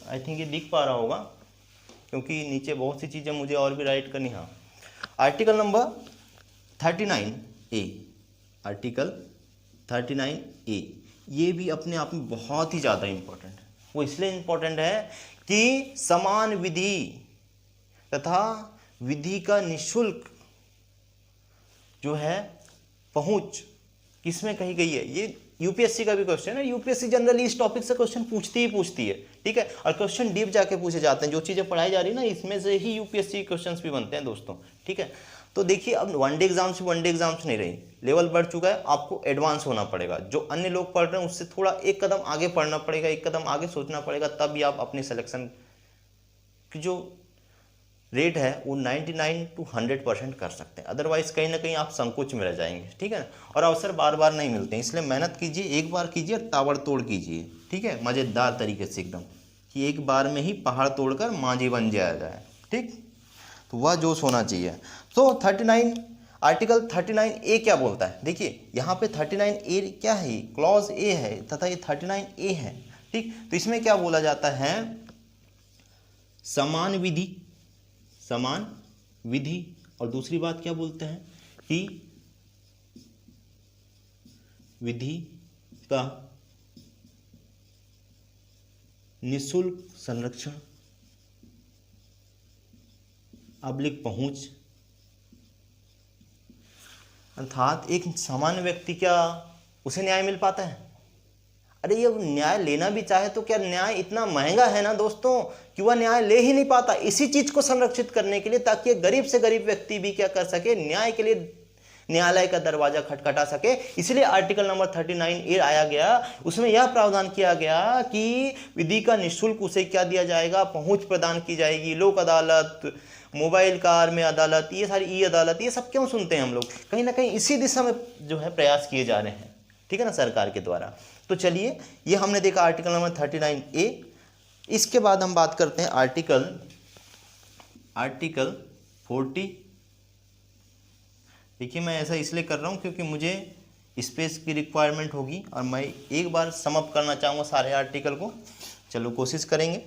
S1: आई थिंक ये दिख पा रहा होगा क्योंकि नीचे बहुत सी चीज़ें मुझे और भी राइट करनी। हाँ, article number 39A, article 39A ये भी अपने आप में बहुत ही ज़्यादा इम्पोर्टेंट है। वो इसलिए इम्पोर्टेंट है कि समान विधि तथा विधि का निःशुल्क जो है पहुंच किसमें कही गई है, ये यूपीएससी का भी क्वेश्चन है। यूपीएससी जनरली इस टॉपिक से क्वेश्चन पूछती है, ठीक है, और क्वेश्चन डीप जाके पूछे जाते हैं। जो चीज़ें पढ़ाई जा रही है ना इसमें से ही यूपीएससी क्वेश्चंस भी बनते हैं दोस्तों, ठीक है। तो देखिए अब वनडे एग्जाम्स नहीं रही, लेवल बढ़ चुका है, आपको एडवांस होना पड़ेगा। जो अन्य लोग पढ़ रहे हैं उससे थोड़ा एक कदम आगे पढ़ना पड़ेगा, एक कदम आगे सोचना पड़ेगा, तभी आप अपनी सिलेक्शन की जो रेट है वो 99 to 100% कर सकते हैं। अदरवाइज कहीं ना कहीं आप संकोच में रह जाएंगे, ठीक है ना। और अवसर बार बार नहीं मिलते हैं, इसलिए मेहनत कीजिए, एक बार कीजिए, ताबड़तोड़ कीजिए, ठीक है, मज़ेदार तरीके से एकदम, कि एक बार में ही पहाड़ तोड़कर मांझी बन जाया जाए, ठीक। तो वह जोश होना चाहिए। तो 39 आर्टिकल 39A क्या बोलता है, देखिए यहाँ पे 39A क्या है, क्लॉज ए है तथा ये 39A है, ठीक। तो इसमें क्या बोला जाता है, समान विधि और दूसरी बात क्या बोलते हैं कि विधि का निःशुल्क संरक्षण अब्लिक पहुंच, अर्थात एक सामान्य व्यक्ति क्या उसे न्याय मिल पाता है। अरे ये न्याय लेना भी चाहे तो क्या न्याय इतना महंगा है ना दोस्तों कि वह न्याय ले ही नहीं पाता। इसी चीज को संरक्षित करने के लिए, ताकि गरीब से गरीब व्यक्ति भी क्या कर सके, न्याय के लिए न्यायालय का दरवाजा खटखटा सके, इसलिए आर्टिकल नंबर 39A आया गया। उसमें यह प्रावधान किया गया कि विधि का निःशुल्क उसे क्या दिया जाएगा, पहुंच प्रदान की जाएगी। लोक अदालत, मोबाइल कार में अदालत, ये सारी ई अदालत, ये सब क्यों सुनते हैं हम लोग, कहीं ना कहीं इसी दिशा में जो है प्रयास किए जा रहे हैं, ठीक है ना, सरकार के द्वारा। तो चलिए ये हमने देखा आर्टिकल नंबर 39A। इसके बाद हम बात करते हैं आर्टिकल 40। देखिए मैं ऐसा इसलिए कर रहा हूँ क्योंकि मुझे स्पेस की रिक्वायरमेंट होगी और मैं एक बार समअप करना चाहूँगा सारे आर्टिकल को। चलो कोशिश करेंगे।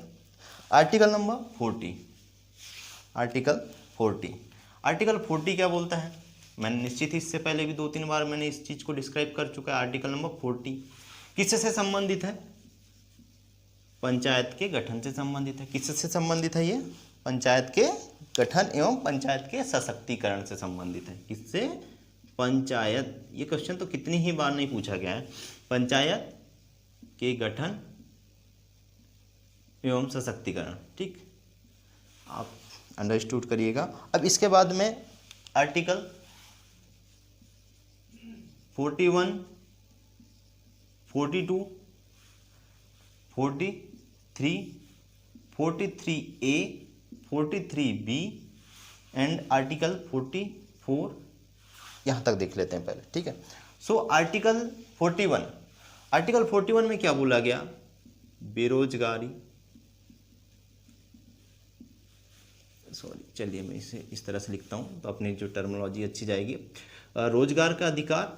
S1: आर्टिकल नंबर 40, आर्टिकल 40 क्या बोलता है, मैंने निश्चित ही इससे पहले भी 2-3 बार मैंने इस चीज़ को डिस्क्राइब कर चुका है। आर्टिकल नंबर 40 किससे संबंधित है, पंचायत के गठन से संबंधित है। किससे संबंधित है ये, पंचायत के गठन एवं पंचायत के सशक्तिकरण से संबंधित है। किससे, पंचायत, ये क्वेश्चन तो कितनी ही बार नहीं पूछा गया है, पंचायत के गठन एवं सशक्तिकरण, ठीक, आप अंडरस्टूड करिएगा। अब इसके बाद में article 41, 42, 43, 43A, 43B and article 44, यहाँ तक देख लेते हैं पहले, ठीक है। सो आर्टिकल 41 में क्या बोला गया, बेरोजगारी, सॉरी चलिए मैं इसे इस तरह से लिखता हूँ तो अपनी जो टर्मिनोलॉजी अच्छी जाएगी। रोजगार का अधिकार,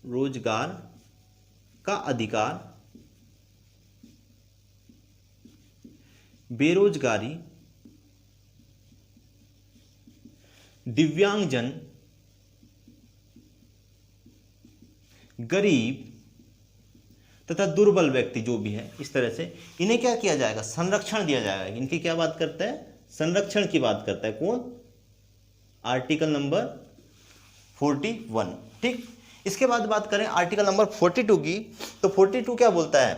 S1: रोजगार का अधिकार, बेरोजगारी, दिव्यांगजन, गरीब तथा दुर्बल व्यक्ति जो भी है, इस तरह से इन्हें क्या किया जाएगा, संरक्षण दिया जाएगा। इनकी क्या बात करता है, संरक्षण की बात करता है कौन, आर्टिकल नंबर 41। ठीक, इसके बाद बात करें आर्टिकल नंबर 42 की, तो 42 क्या बोलता है,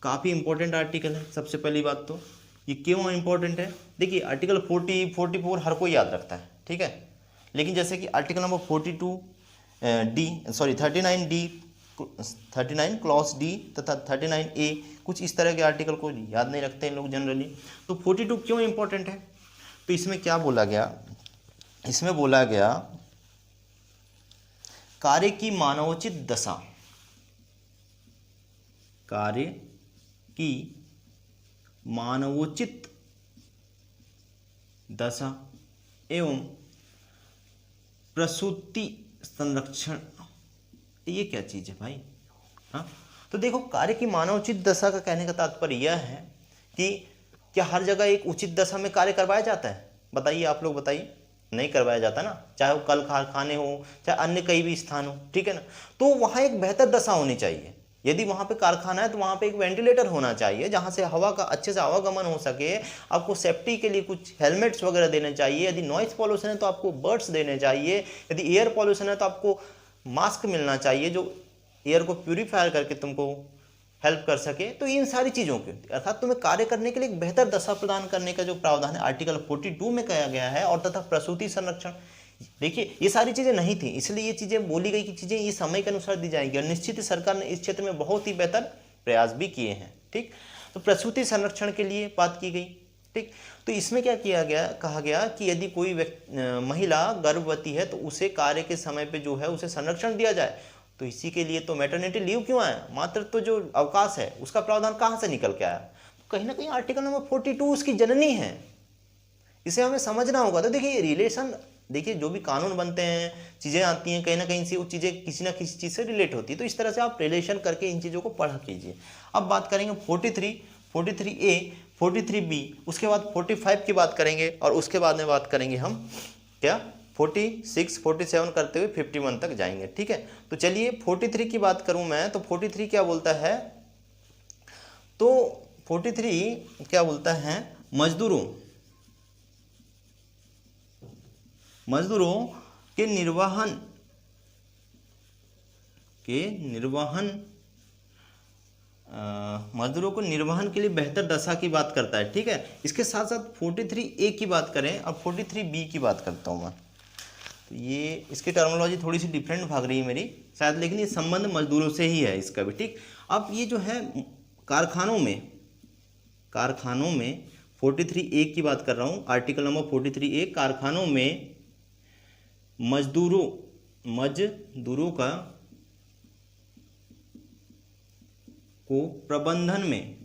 S1: काफी इंपॉर्टेंट आर्टिकल है। सबसे पहली बात तो ये क्यों इंपॉर्टेंट है, देखिए आर्टिकल 40, 44 हर कोई याद रखता है, ठीक है, लेकिन जैसे कि आर्टिकल नंबर 39 क्लॉज डी तथा 39A, कुछ इस तरह के आर्टिकल को याद नहीं रखते हैं लोग जनरली। तो 42 क्यों इंपॉर्टेंट है, तो इसमें क्या बोला गया, इसमें बोला गया कार्य की मानवोचित दशा, कार्य की मानवोचित दशा एवं प्रसूति संरक्षण, ये क्या चीज है भाई। हाँ, तो देखो कार्य की मानवोचित दशा का कहने का तात्पर्य यह है कि क्या हर जगह एक उचित दशा में कार्य करवाया जाता है, बताइए आप लोग बताइए, नहीं करवाया जाता ना, चाहे वो कल कारखाने हो चाहे अन्य कई भी स्थान हो, ठीक है ना। तो वहाँ एक बेहतर दशा होनी चाहिए, यदि वहाँ पे कारखाना है तो वहाँ पे एक वेंटिलेटर होना चाहिए जहाँ से हवा का अच्छे से आवागमन हो सके। आपको सेफ्टी के लिए कुछ हेलमेट्स वगैरह देने चाहिए, यदि नॉइस पॉल्यूशन है तो आपको बर्ड्स देने चाहिए, यदि एयर पॉल्यूशन है तो आपको मास्क मिलना चाहिए जो एयर को प्यूरिफायर करके तुमको हेल्प कर सके। तो इन सारी चीज़ों के अर्थात तुम्हें कार्य करने के लिए एक बेहतर दशा प्रदान करने का जो प्रावधान है आर्टिकल 42 में कहा गया है। और तथा प्रसूति संरक्षण, देखिए ये सारी चीज़ें नहीं थी, इसलिए ये चीज़ें बोली गई कि चीज़ें ये समय के अनुसार दी जाएंगी, और निश्चित ही सरकार ने इस क्षेत्र में बहुत ही बेहतर प्रयास भी किए हैं। ठीक, तो प्रसूति संरक्षण के लिए बात की गई। ठीक, तो इसमें क्या किया गया, कहा गया कि यदि कोई महिला गर्भवती है तो उसे कार्य के समय पे जो है उसे संरक्षण दिया जाए। तो इसी के लिए तो मैटरनिटी लीव क्यों आया, मातृत्व जो अवकाश है उसका प्रावधान कहाँ से निकल के आया, तो कहीं ना कहीं आर्टिकल नंबर 42 उसकी जननी है, इसे हमें समझना होगा। तो देखिए रिलेशन, देखिए जो भी कानून बनते हैं चीज़ें आती हैं कहीं ना कहीं से, वो चीज़ें किसी ना किसी चीज़ से रिलेट होती है। तो इस तरह से आप रिलेशन करके इन चीज़ों को पढ़ा कीजिए। अब बात करेंगे 43, 43A, 43B, उसके बाद 45 की बात करेंगे, और उसके बाद में बात करेंगे हम क्या 46, 47 करते हुए 51 तक जाएंगे। ठीक है, तो चलिए 43 की बात करूं मैं, तो 43 क्या बोलता है, तो 43 क्या बोलता है, मजदूरों के मजदूरों को निर्वहन के लिए बेहतर दशा की बात करता है। ठीक है, इसके साथ साथ 43A की बात करें, अब 43B की बात करता हूँ मैं। तो ये इसकी टर्मिनोलॉजी थोड़ी सी डिफरेंट भाग रही है मेरी शायद, लेकिन ये संबंध मजदूरों से ही है इसका भी। ठीक, अब ये जो है कारखानों में 43A की बात कर रहा हूँ, आर्टिकल नंबर 43A, कारखानों में मजदूरों को प्रबंधन में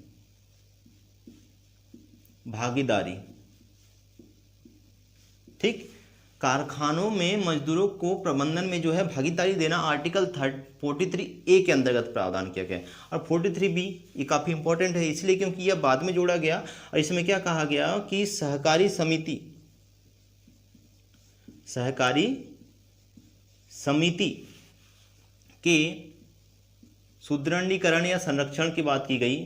S1: भागीदारी। ठीक, कारखानों में मजदूरों को प्रबंधन में जो है भागीदारी देना आर्टिकल 43A के अंतर्गत प्रावधान किया गया। और 43B ये काफ़ी इंपॉर्टेंट है इसलिए क्योंकि यह बाद में जोड़ा गया, और इसमें क्या कहा गया कि सहकारी समिति के सुदृढ़ीकरण या संरक्षण की बात की गई।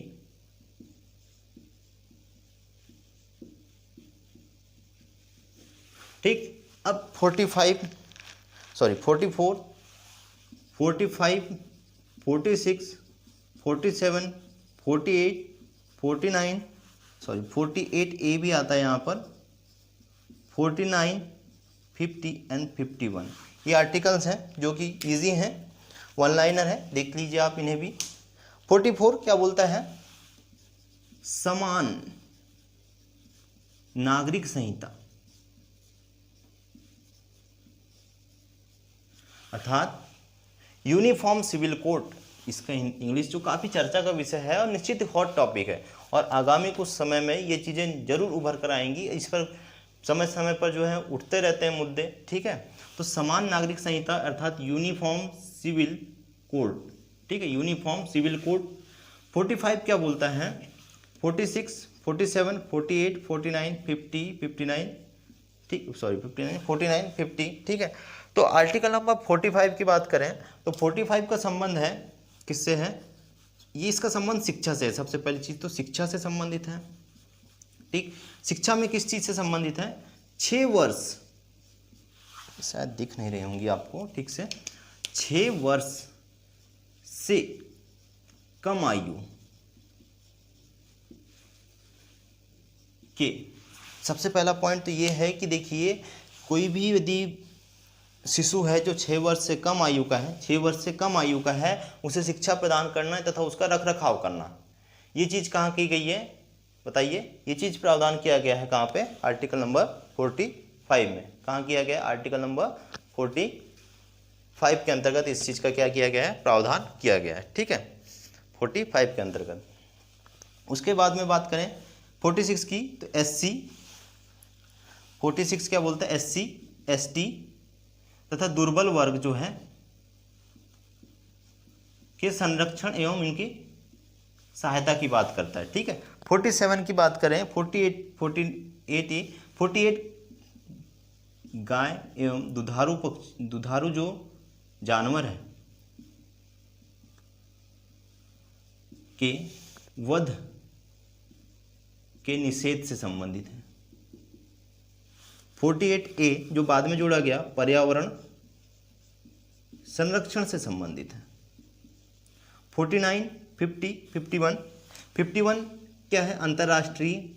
S1: ठीक, अब 44, 45, 46, 47, 48, 49, 48A भी आता है यहाँ पर, 49, 50 एंड 51, ये आर्टिकल्स हैं जो कि इजी हैं, वन लाइनर है, देख लीजिए आप इन्हें भी। 44 क्या बोलता है, समान नागरिक संहिता, अर्थात यूनिफॉर्म सिविल कोड, इसका इंग्लिश जो काफ़ी चर्चा का विषय है और निश्चित हॉट टॉपिक है, और आगामी कुछ समय में ये चीज़ें जरूर उभर कर आएंगी, इस पर समय समय पर जो है उठते रहते हैं मुद्दे। ठीक है, तो समान नागरिक संहिता अर्थात यूनिफॉर्म सिविल कोड, ठीक है, यूनिफॉर्म सिविल कोड। 45 क्या बोलता है, 46, 47, 48, 49, 50, 59, ठीक, सॉरी 59, 49, 50, ठीक है। तो आर्टिकल नंबर 45 की बात करें तो 45 का संबंध है किससे है, ये इसका संबंध शिक्षा से है। सबसे पहली चीज़ तो शिक्षा से संबंधित है, ठीक। शिक्षा में किस चीज़ से संबंधित है, 6 वर्ष, शायद दिख नहीं रही होंगी आपको ठीक से, 6 वर्ष से कम आयु के, सबसे पहला पॉइंट तो ये है कि देखिए कोई भी यदि शिशु है जो 6 वर्ष से कम आयु का है, 6 वर्ष से कम आयु का है, उसे शिक्षा प्रदान करना है तथा उसका रख रखाव करना। ये चीज़ कहाँ की गई है बताइए, ये चीज़ प्रावधान किया गया है कहाँ पे, आर्टिकल नंबर 45 में। कहाँ किया गया, आर्टिकल नंबर 45 के अंतर्गत इस चीज़ का क्या किया गया है, प्रावधान किया गया है, ठीक है, 45 के अंतर्गत। उसके बाद में बात करें 46 की तो SC, 46 क्या बोलता है, SC, ST तथा दुर्बल वर्ग जो है के संरक्षण एवं इनकी सहायता की बात करता है, ठीक है। 47 की बात करें, 48 गाय एवं दुधारू जो जानवर है के वध के निषेध से संबंधित है। 48A जो बाद में जोड़ा गया पर्यावरण संरक्षण से संबंधित है। 49, 50, 51 क्या है, अंतर्राष्ट्रीय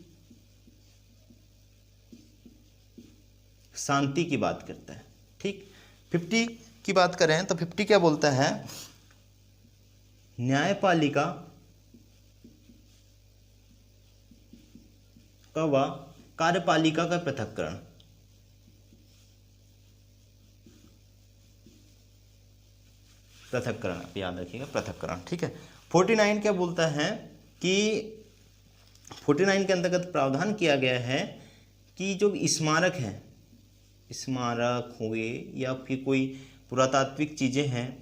S1: शांति की बात करता है, ठीक। 50 की बात करें तो 50 क्या बोलता है, न्यायपालिका का व कार्यपालिका का पृथक्करण, आप याद रखिएगा, पृथक्करण, ठीक है। 49 क्या बोलता है कि 49 के अंतर्गत प्रावधान किया गया है कि जो स्मारक हैं, स्मारक हुए या फिर कोई पुरातात्विक चीज़ें हैं,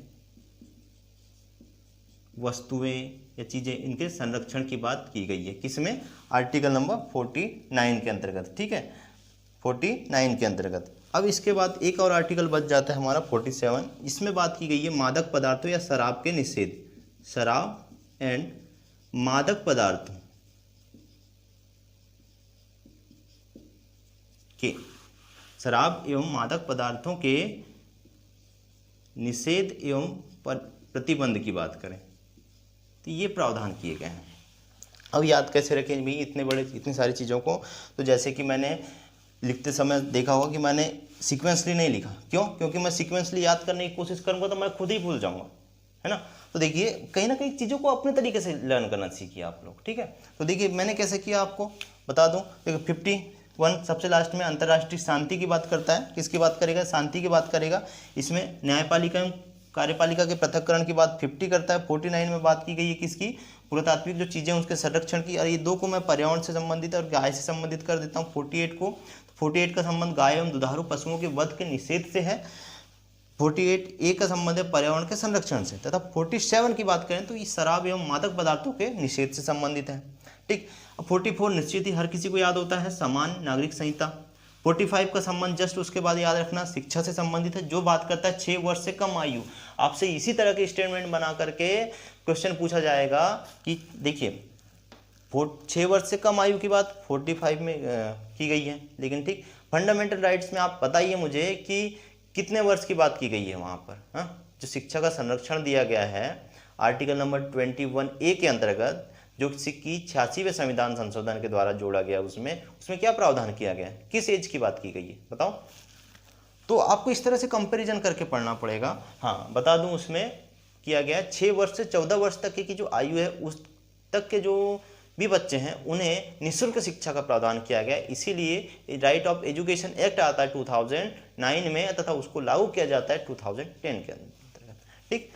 S1: वस्तुएं या चीज़ें, इनके संरक्षण की बात की गई है, किसमें, आर्टिकल नंबर 49 के अंतर्गत, ठीक है, 49 के अंतर्गत। अब इसके बाद एक और आर्टिकल बच जाता है हमारा 47, इसमें बात की गई है मादक पदार्थों या शराब के निषेध, शराब एंड मादक पदार्थों के, शराब एवं मादक पदार्थों के निषेध एवं प्रतिबंध की बात करें तो ये प्रावधान किए गए हैं। अब याद कैसे रखें भाई इतनी सारी चीज़ों को, तो जैसे कि मैंने लिखते समय देखा होगा कि मैंने सीक्वेंसली नहीं लिखा, क्यों, क्योंकि मैं सीक्वेंसली याद करने की कोशिश करूंगा तो मैं खुद ही भूल जाऊंगा, है ना। तो देखिए कहीं ना कहीं चीज़ों को अपने तरीके से लर्न करना सीखिए आप लोग, ठीक है। तो देखिए मैंने कैसे किया आपको बता दूं, देखिए 51 सबसे लास्ट में अंतर्राष्ट्रीय शांति की बात करता है, किसकी बात करेगा, शांति की बात करेगा। इसमें न्यायपालिका एवं कार्यपालिका के पृथक्करण की बात 50 करता है। 49 में बात की गई है किसकी, पुरातात्विक जो चीज़ें उसके संरक्षण की, और ये दो को मैं पर्यावरण से संबंधित और गाय से संबंधित कर देता हूँ 48 को। 48 का संबंध गाय एवं दुधारू पशुओं के वध के निषेध से है। 48A का संबंध है पर्यावरण के संरक्षण से, तथा 47 की बात करें तो ये शराब एवं मादक पदार्थों के निषेध से संबंधित है, ठीक। अब 44 निश्चित ही हर किसी को याद होता है, समान नागरिक संहिता। 45 का संबंध जस्ट उसके बाद याद रखना शिक्षा से संबंधित है, जो बात करता है 6 वर्ष से कम आयु। आपसे इसी तरह के स्टेटमेंट बना करके क्वेश्चन पूछा जाएगा कि देखिए 6 वर्ष से कम आयु की बात 45 में की गई है, लेकिन ठीक फंडामेंटल राइट्स में आप बताइए मुझे कि कितने वर्ष की बात की गई है वहाँ पर, हाँ, जो शिक्षा का संरक्षण दिया गया है आर्टिकल नंबर 21A के अंतर्गत, जो कि 86वें संविधान संशोधन के द्वारा जोड़ा गया, उसमें क्या प्रावधान किया गया है, किस एज की बात की गई है बताओ। तो आपको इस तरह से कंपैरिजन करके पढ़ना पड़ेगा। हाँ बता दूं, उसमें किया गया 6 वर्ष से 14 वर्ष तक की जो आयु है उस तक के जो भी बच्चे हैं उन्हें निःशुल्क शिक्षा का प्रावधान किया गया। इसीलिए राइट ऑफ एजुकेशन एक्ट आता है 2009 में, तथा उसको लागू किया जाता है 2010 के अंतर्गत, ठीक।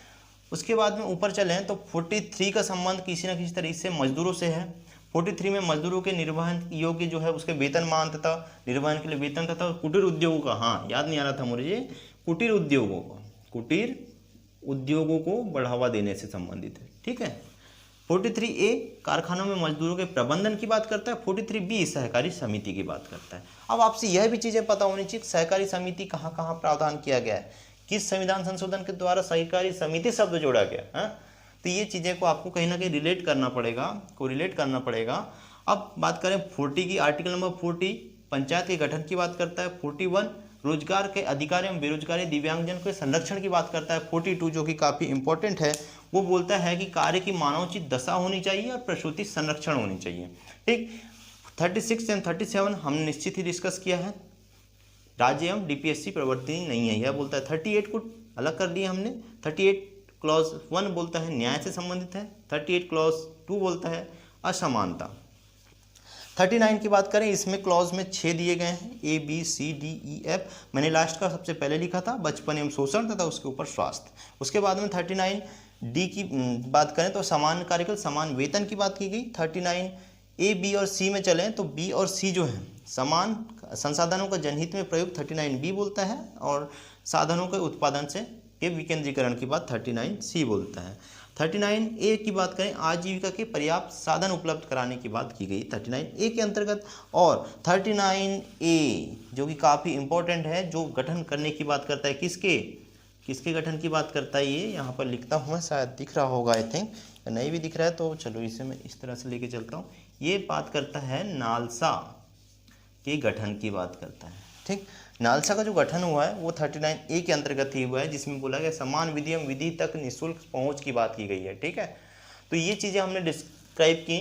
S1: उसके बाद में ऊपर चलें तो 43 का संबंध किसी न किसी तरीके से मजदूरों से है। 43 में मजदूरों के निर्वहन योग्य जो है उसके वेतनमान तथा निर्वहन के लिए वेतन तथा कुटीर उद्योगों का, हाँ याद नहीं आ रहा था मुझे, कुटीर उद्योगों का, कुटीर उद्योगों को बढ़ावा देने से संबंधित है। ठीक है। 43A कारखानों में मजदूरों के प्रबंधन की बात करता है। 43B सहकारी समिति की बात करता है। अब आपसे यह भी चीज़ें पता होनी चाहिए सहकारी समिति कहाँ कहाँ प्रावधान किया गया है, किस संविधान संशोधन के द्वारा सहकारी समिति शब्द जोड़ा गया है। तो ये चीज़ें को आपको कहीं ना कहीं रिलेट करना पड़ेगा, अब बात करें 40 की, आर्टिकल नंबर 40 पंचायत के गठन की बात करता है। 41 रोजगार के अधिकार एवं बेरोजगारी दिव्यांगजन के संरक्षण की बात करता है। 42 जो कि काफ़ी इंपॉर्टेंट है, वो बोलता है कि कार्य की मानवोचित दशा होनी चाहिए और प्रसूति संरक्षण होनी चाहिए। ठीक। 36 एवं 37 हमने निश्चित ही डिस्कस किया है, राज्य एवं डीपीएससी प्रवर्तनी नहीं है, यह बोलता है। 38 को अलग कर दिया हमने। 38 क्लॉज 1 बोलता है न्याय से संबंधित है। 38 क्लॉज 2 बोलता है असमानता। 39 की बात करें, इसमें क्लॉज में 6 दिए गए हैं, ABCDEF। मैंने लास्ट का सबसे पहले लिखा था बचपन एवं शोषण तथा उसके ऊपर स्वास्थ्य। उसके बाद में 39D की बात करें तो समान कार्यकाल समान वेतन की बात की गई। 39A, B और C में चलें तो B और C जो है समान संसाधनों का जनहित में प्रयोग 39B बोलता है, और साधनों के उत्पादन से के विकेंद्रीकरण की बात 39C बोलता है। 39A की बात करें आजीविका के पर्याप्त साधन उपलब्ध कराने की बात की गई 39A के अंतर्गत। और 39A जो कि काफ़ी इंपॉर्टेंट है, जो गठन करने की बात करता है, किसके गठन की बात करता है, ये यहाँ पर लिखता हूँ मैं, शायद दिख रहा होगा, आई थिंक नहीं भी दिख रहा है तो चलो इसे मैं इस तरह से लेके चलता हूँ। ये बात करता है नालसा के गठन की बात करता है। ठीक। नालसा का जो गठन हुआ है वो 39A के अंतर्गत ही हुआ है, जिसमें बोला गया समान विधि एवं विधि तक निःशुल्क पहुंच की बात की गई है। ठीक है। तो ये चीज़ें हमने डिस्क्राइब की।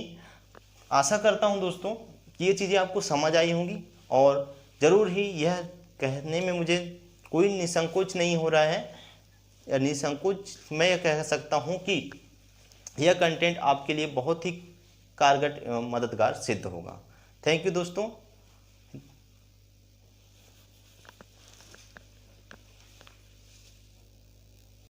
S1: आशा करता हूं दोस्तों कि ये चीज़ें आपको समझ आई होंगी, और ज़रूर ही यह कहने में मुझे कोई निसंकोच नहीं हो रहा है, या निसंकोच मैं यह कह सकता हूँ कि यह कंटेंट आपके लिए बहुत ही कारगर मददगार सिद्ध होगा। थैंक यू दोस्तों।